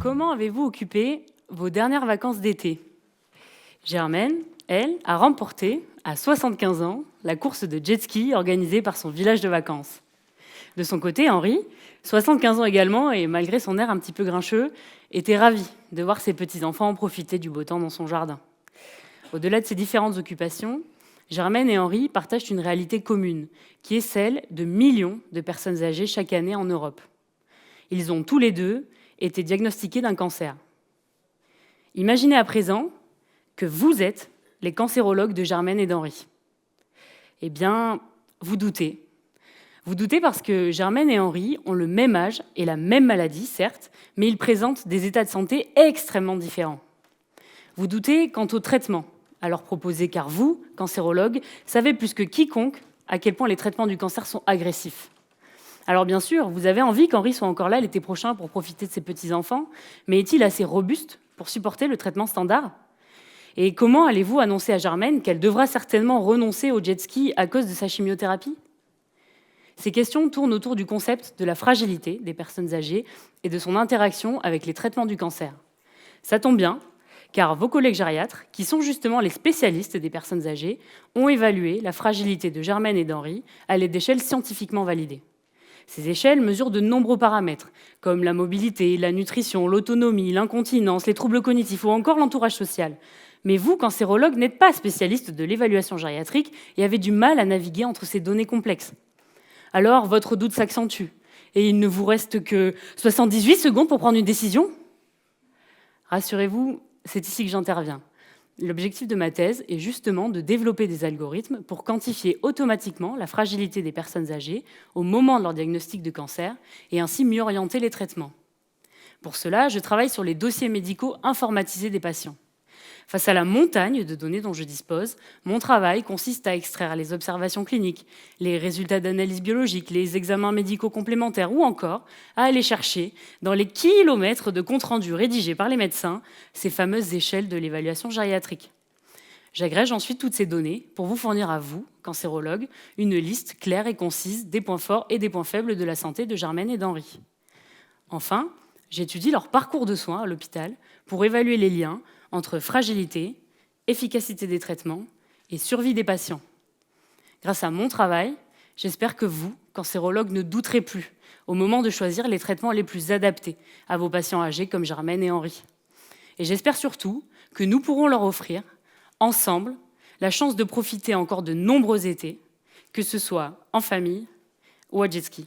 Comment avez-vous occupé vos dernières vacances d'été? Germaine, elle, a remporté, à 75 ans, la course de jet ski organisée par son village de vacances. De son côté, Henri, 75 ans également, et malgré son air un petit peu grincheux, était ravi de voir ses petits-enfants profiter du beau temps dans son jardin. Au-delà de ces différentes occupations, Germaine et Henri partagent une réalité commune, qui est celle de millions de personnes âgées chaque année en Europe. Ils ont tous les deux été diagnostiqués d'un cancer. Imaginez à présent que vous êtes les cancérologues de Germaine et d'Henri. Eh bien, vous doutez. Vous doutez parce que Germaine et Henri ont le même âge et la même maladie, certes, mais ils présentent des états de santé extrêmement différents. Vous doutez quant au traitement à leur proposer, car vous, cancérologues, savez plus que quiconque à quel point les traitements du cancer sont agressifs. Alors bien sûr, vous avez envie qu'Henri soit encore là l'été prochain pour profiter de ses petits-enfants, mais est-il assez robuste pour supporter le traitement standard ? Et comment allez-vous annoncer à Germaine qu'elle devra certainement renoncer au jet ski à cause de sa chimiothérapie ? Ces questions tournent autour du concept de la fragilité des personnes âgées et de son interaction avec les traitements du cancer. Ça tombe bien, car vos collègues gériatres, qui sont justement les spécialistes des personnes âgées, ont évalué la fragilité de Germaine et d'Henri à l'aide d'échelles scientifiquement validées. Ces échelles mesurent de nombreux paramètres, comme la mobilité, la nutrition, l'autonomie, l'incontinence, les troubles cognitifs ou encore l'entourage social. Mais vous, cancérologue, n'êtes pas spécialiste de l'évaluation gériatrique et avez du mal à naviguer entre ces données complexes. Alors, votre doute s'accentue, et il ne vous reste que 78 secondes pour prendre une décision ? Rassurez-vous, c'est ici que j'interviens. L'objectif de ma thèse est justement de développer des algorithmes pour quantifier automatiquement la fragilité des personnes âgées au moment de leur diagnostic de cancer et ainsi mieux orienter les traitements. Pour cela, je travaille sur les dossiers médicaux informatisés des patients. Face à la montagne de données dont je dispose, mon travail consiste à extraire les observations cliniques, les résultats d'analyse biologique, les examens médicaux complémentaires ou encore à aller chercher, dans les kilomètres de comptes rendus rédigés par les médecins, ces fameuses échelles de l'évaluation gériatrique. J'agrège ensuite toutes ces données pour vous fournir à vous, cancérologues, une liste claire et concise des points forts et des points faibles de la santé de Germaine et d'Henri. Enfin, j'étudie leur parcours de soins à l'hôpital pour évaluer les liens entre fragilité, efficacité des traitements et survie des patients. Grâce à mon travail, j'espère que vous, cancérologues, ne douterez plus au moment de choisir les traitements les plus adaptés à vos patients âgés comme Germaine et Henri. Et j'espère surtout que nous pourrons leur offrir, ensemble, la chance de profiter encore de nombreux étés, que ce soit en famille ou à jet ski.